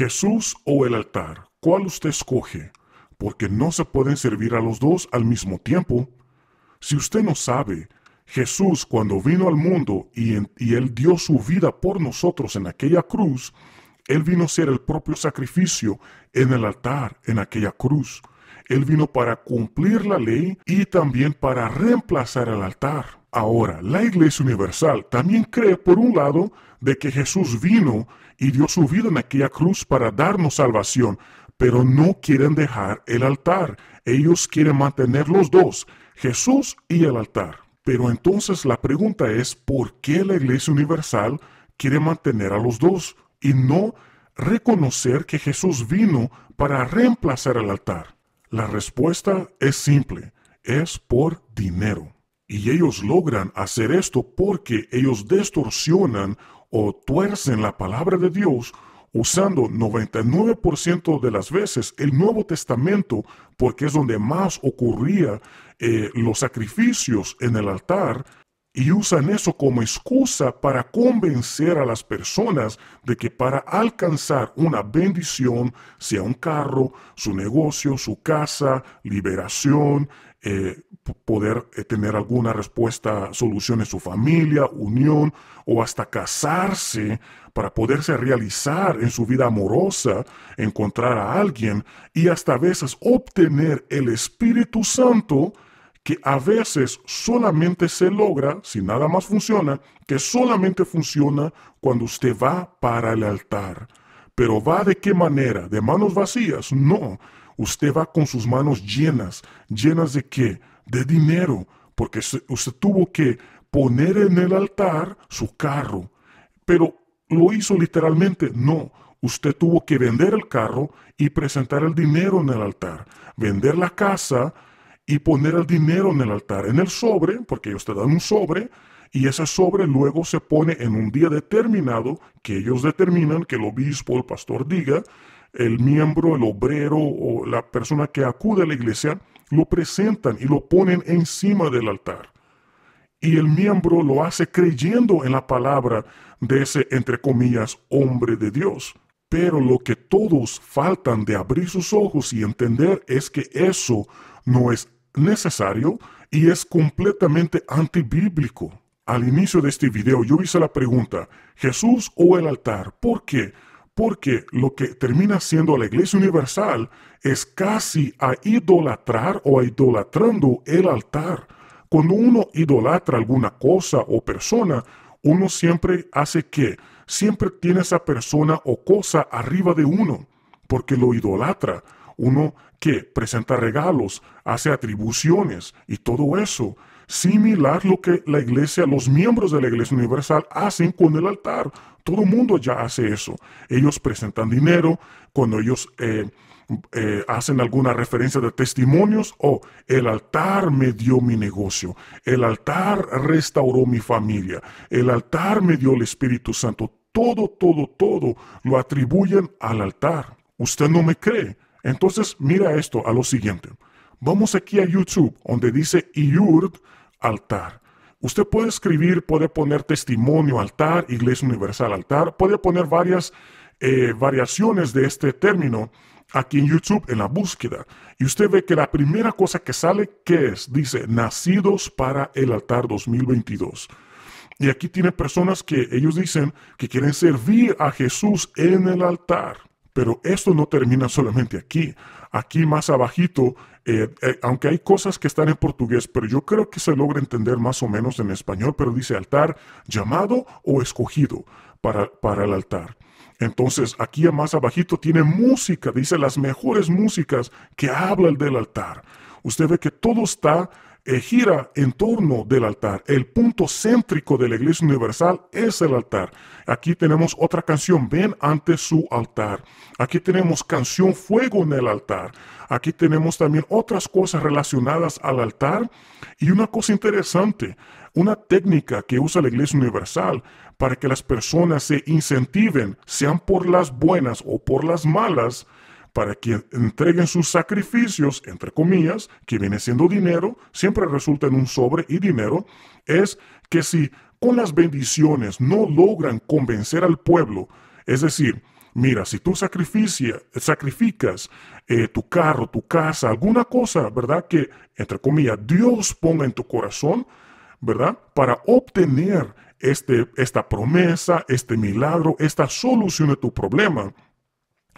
Jesús o el altar, ¿cuál usted escoge? Porque no se pueden servir a los dos al mismo tiempo. Si usted no sabe, Jesús cuando vino al mundo y Él dio su vida por nosotros en aquella cruz, Él vino a ser el propio sacrificio en el altar, en aquella cruz. Él vino para cumplir la ley y también para reemplazar el altar. Ahora, la Iglesia Universal también cree, por un lado, de que Jesús vino y dio su vida en aquella cruz para darnos salvación, pero no quieren dejar el altar. Ellos quieren mantener los dos, Jesús y el altar. Pero entonces la pregunta es, ¿por qué la Iglesia Universal quiere mantener a los dos y no reconocer que Jesús vino para reemplazar el altar? La respuesta es simple, es por dinero. Y ellos logran hacer esto porque ellos distorsionan o tuercen la palabra de Dios usando 99% de las veces el Nuevo Testamento, porque es donde más ocurría los sacrificios en el altar, y usan eso como excusa para convencer a las personas de que para alcanzar una bendición, sea un carro, su negocio, su casa, liberación, poder tener alguna respuesta, solución en su familia, unión o hasta casarse, para poderse realizar en su vida amorosa, encontrar a alguien y hasta a veces obtener el Espíritu Santo, que a veces solamente se logra, si nada más funciona, que solamente funciona cuando usted va para el altar. Pero ¿va de qué manera? ¿De manos vacías? No. Usted va con sus manos llenas. ¿Llenas de qué? De dinero. Porque usted tuvo que poner en el altar su carro. Pero ¿lo hizo literalmente? No. Usted tuvo que vender el carro y presentar el dinero en el altar. Vender la casa y poner el dinero en el altar, en el sobre, porque ellos te dan un sobre, y ese sobre luego se pone en un día determinado que ellos determinan, que el obispo, el pastor diga, el miembro, el obrero o la persona que acude a la iglesia, lo presentan y lo ponen encima del altar. Y el miembro lo hace creyendo en la palabra de ese, entre comillas, hombre de Dios. Pero lo que todos faltan de abrir sus ojos y entender es que eso no es necesario y es completamente antibíblico. Al inicio de este video yo hice la pregunta, ¿Jesús o el altar? ¿Por qué? Porque lo que termina siendo la Iglesia Universal es casi a idolatrar o a idolatrando el altar. Cuando uno idolatra alguna cosa o persona, uno siempre hace ¿qué? Siempre tiene esa persona o cosa arriba de uno, porque lo idolatra. Uno que presenta regalos, hace atribuciones y todo eso. Similar lo que la iglesia, los miembros de la Iglesia Universal hacen con el altar. Todo el mundo ya hace eso. Ellos presentan dinero cuando ellos hacen alguna referencia de testimonios. Oh, el altar me dio mi negocio. El altar restauró mi familia. El altar me dio el Espíritu Santo. Todo lo atribuyen al altar. ¿Usted no me cree? Entonces mira esto a lo siguiente. Vamos aquí a YouTube, donde dice IURD, altar. Usted puede escribir, puede poner testimonio, altar, Iglesia Universal, altar. Puede poner varias variaciones de este término aquí en YouTube en la búsqueda. Y usted ve que la primera cosa que sale, ¿qué es? Dice, nacidos para el altar 2022. Y aquí tiene personas que ellos dicen que quieren servir a Jesús en el altar. Pero esto no termina solamente aquí. Aquí más abajito, aunque hay cosas que están en portugués, pero yo creo que se logra entender más o menos en español, pero dice altar llamado o escogido para el altar. Entonces aquí más abajito tiene música, dice las mejores músicas que hablan del altar. Usted ve que todo está gira en torno del altar. El punto céntrico de la Iglesia Universal es el altar. Aquí tenemos otra canción, ven ante su altar. Aquí tenemos canción Fuego en el altar. Aquí tenemos también otras cosas relacionadas al altar. Y una cosa interesante, una técnica que usa la Iglesia Universal para que las personas se incentiven, sean por las buenas o por las malas, para que entreguen sus sacrificios, entre comillas, que viene siendo dinero, siempre resulta en un sobre y dinero, es que si con las bendiciones no logran convencer al pueblo, es decir, Mira, si tú sacrificas tu carro, tu casa, alguna cosa, ¿verdad? Que, entre comillas, Dios ponga en tu corazón, ¿verdad? Para obtener esta promesa, este milagro, esta solución de tu problema.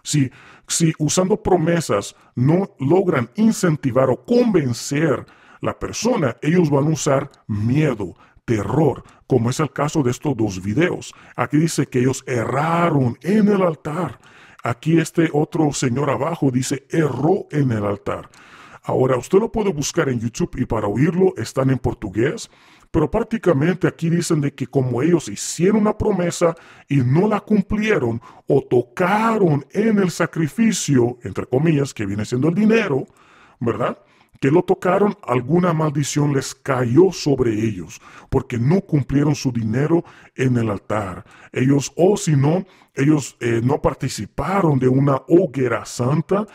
Si, si usando promesas no logran incentivar o convencer la persona, ellos van a usar miedo, terror, como es el caso de estos dos videos. Aquí dice que ellos erraron en el altar. Aquí este otro señor abajo dice erró en el altar. Ahora, usted lo puede buscar en YouTube y para oírlo están en portugués, pero prácticamente aquí dicen de que como ellos hicieron una promesa y no la cumplieron o tocaron en el sacrificio, entre comillas, que viene siendo el dinero, ¿verdad? Que lo tocaron, alguna maldición les cayó sobre ellos, porque no cumplieron su dinero en el altar. Ellos, o si no, ellos no participaron de una hoguera santa,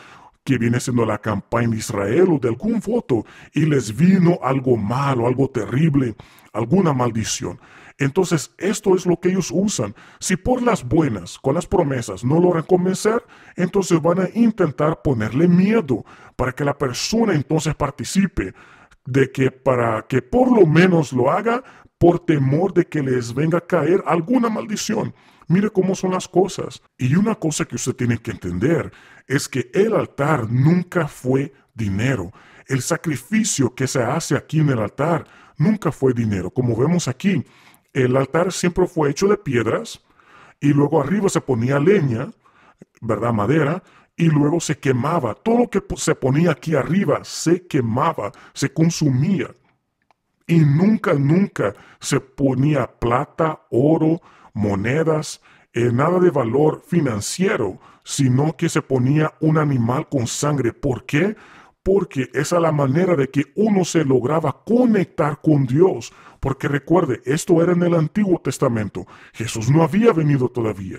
que viene siendo la campaña de Israel o de algún voto, y les vino algo malo, algo terrible, alguna maldición. Entonces, esto es lo que ellos usan. Si por las buenas, con las promesas, no logran convencer, entonces van a intentar ponerle miedo para que la persona entonces participe, de que para que por lo menos lo haga por temor de que les venga a caer alguna maldición. Mire cómo son las cosas. Y una cosa que usted tiene que entender es que el altar nunca fue dinero. El sacrificio que se hace aquí en el altar nunca fue dinero. Como vemos aquí, el altar siempre fue hecho de piedras y luego arriba se ponía leña, ¿verdad? Madera, y luego se quemaba. Todo lo que se ponía aquí arriba se quemaba, se consumía. Y nunca se ponía plata, oro, monedas, nada de valor financiero, sino que se ponía un animal con sangre. ¿Por qué? Porque esa es la manera de que uno se lograba conectar con Dios. Porque recuerde, esto era en el Antiguo Testamento. Jesús no había venido todavía.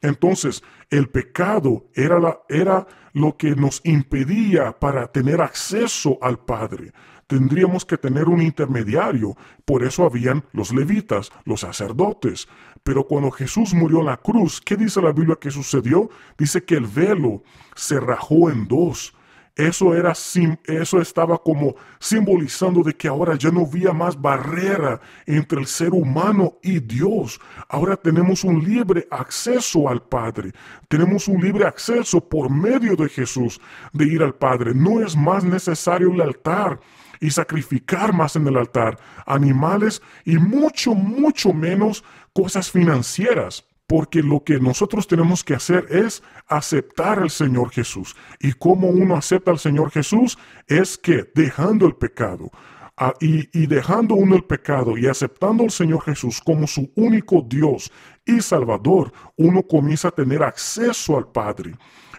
Entonces, el pecado era lo que nos impedía para tener acceso al Padre. Tendríamos que tener un intermediario. Por eso habían los levitas, los sacerdotes. Pero cuando Jesús murió en la cruz, ¿qué dice la Biblia que sucedió? Dice que el velo se rajó en dos. Eso estaba como simbolizando de que ahora ya no había más barrera entre el ser humano y Dios. Ahora tenemos un libre acceso al Padre. Tenemos un libre acceso por medio de Jesús de ir al Padre. No es más necesario el altar y sacrificar más en el altar animales y mucho menos cosas financieras. Porque lo que nosotros tenemos que hacer es aceptar al Señor Jesús. Y cómo uno acepta al Señor Jesús es que dejando el pecado. Y dejando uno el pecado y aceptando al Señor Jesús como su único Dios y Salvador, uno comienza a tener acceso al Padre.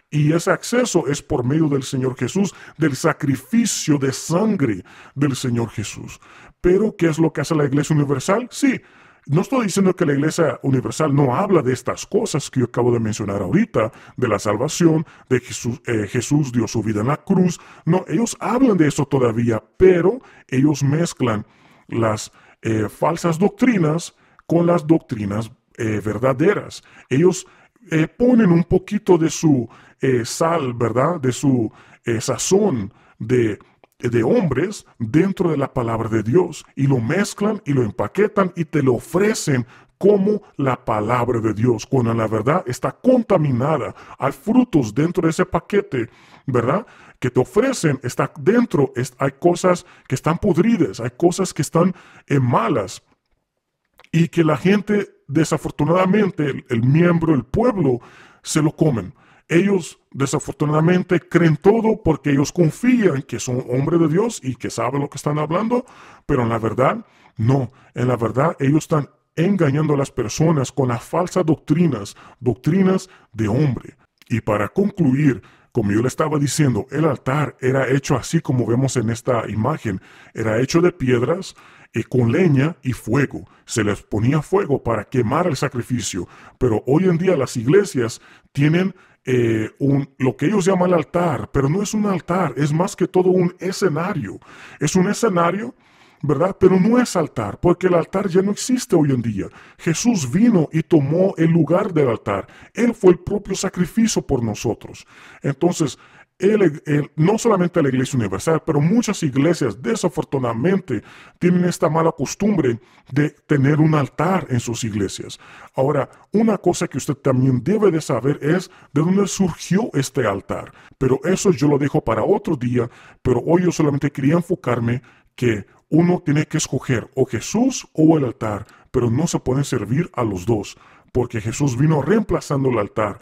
Y ese acceso es por medio del Señor Jesús, del sacrificio de sangre del Señor Jesús. Pero, ¿qué es lo que hace la Iglesia Universal? Sí. No estoy diciendo que la Iglesia Universal no habla de estas cosas que yo acabo de mencionar ahorita, de la salvación, de Jesús dio su vida en la cruz. No, ellos hablan de eso todavía, pero ellos mezclan las falsas doctrinas con las doctrinas verdaderas. Ellos ponen un poquito de su sal, ¿verdad? De su sazón de hombres dentro de la palabra de Dios y lo mezclan y lo empaquetan y te lo ofrecen como la palabra de Dios, cuando la verdad está contaminada. Hay frutos dentro de ese paquete, ¿verdad? Que te ofrecen, está dentro, hay cosas que están podridas, hay cosas que están malas y que la gente, desafortunadamente, el miembro, el pueblo, se lo comen. Ellos desafortunadamente creen todo porque ellos confían que son hombres de Dios y que saben lo que están hablando, pero en la verdad, no. En la verdad, ellos están engañando a las personas con las falsas doctrinas de hombre. Y para concluir, como yo le estaba diciendo, el altar era hecho así como vemos en esta imagen. Era hecho de piedras y con leña y fuego. Se les ponía fuego para quemar el sacrificio. Pero hoy en día las iglesias tienen lo que ellos llaman altar, pero no es un altar, es más que todo un escenario. Es un escenario ¿verdad? Pero no es altar, porque el altar ya no existe hoy en día. Jesús vino y tomó el lugar del altar. Él fue el propio sacrificio por nosotros. Entonces, no solamente la Iglesia Universal, pero muchas iglesias desafortunadamente tienen esta mala costumbre de tener un altar en sus iglesias. Ahora, una cosa que usted también debe de saber es de dónde surgió este altar. Pero eso yo lo dejo para otro día, pero hoy yo solamente quería enfocarme que uno tiene que escoger o Jesús o el altar, pero no se pueden servir a los dos. Porque Jesús vino reemplazando el altar,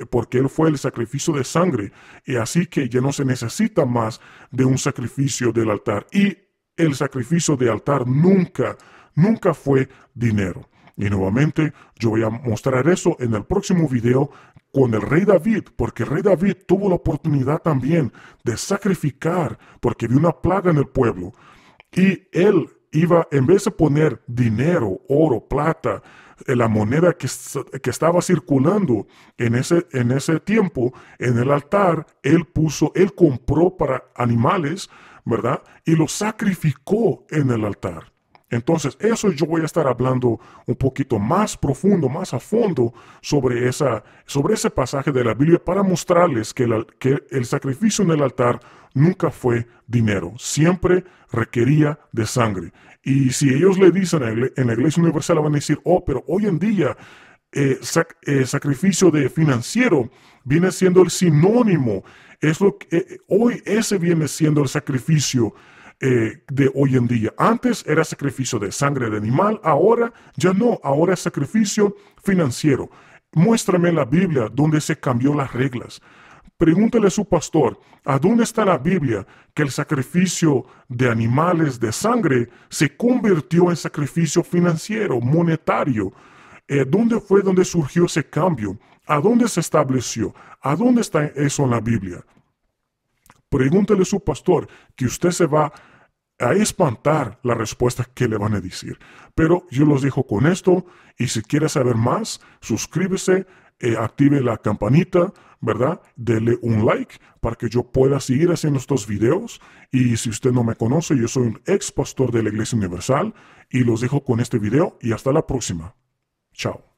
porque Él fue el sacrificio de sangre, y así que ya no se necesita más de un sacrificio del altar. Y el sacrificio de altar nunca fue dinero. Y nuevamente yo voy a mostrar eso en el próximo video con el rey David, porque el rey David tuvo la oportunidad también de sacrificar, porque había una plaga en el pueblo. Y él iba, en vez de poner dinero, oro, plata, la moneda que estaba circulando en ese tiempo en el altar, él compró para animales, ¿verdad? Y lo sacrificó en el altar. Entonces, eso yo voy a estar hablando un poquito más profundo, más a fondo sobre ese pasaje de la Biblia para mostrarles que el sacrificio en el altar nunca fue dinero, siempre requería de sangre. Y si ellos le dicen en la Iglesia Universal, van a decir, oh, pero hoy en día sacrificio financiero viene siendo el sinónimo. Hoy ese viene siendo el sacrificio de hoy en día. Antes era sacrificio de sangre de animal, ahora ya no, ahora es sacrificio financiero. Muéstrame en la Biblia donde se cambió las reglas. Pregúntale a su pastor, ¿a dónde está la Biblia que el sacrificio de animales de sangre se convirtió en sacrificio financiero, monetario? ¿Dónde fue donde surgió ese cambio? ¿A dónde se estableció? ¿A dónde está eso en la Biblia? Pregúntele a su pastor, que usted se va a espantar la respuesta que le van a decir. Pero yo los dejo con esto, y si quiere saber más, suscríbese, active la campanita, ¿verdad? Dele un like para que yo pueda seguir haciendo estos videos. Y si usted no me conoce, yo soy un ex pastor de la Iglesia Universal, y los dejo con este video y hasta la próxima. Chao.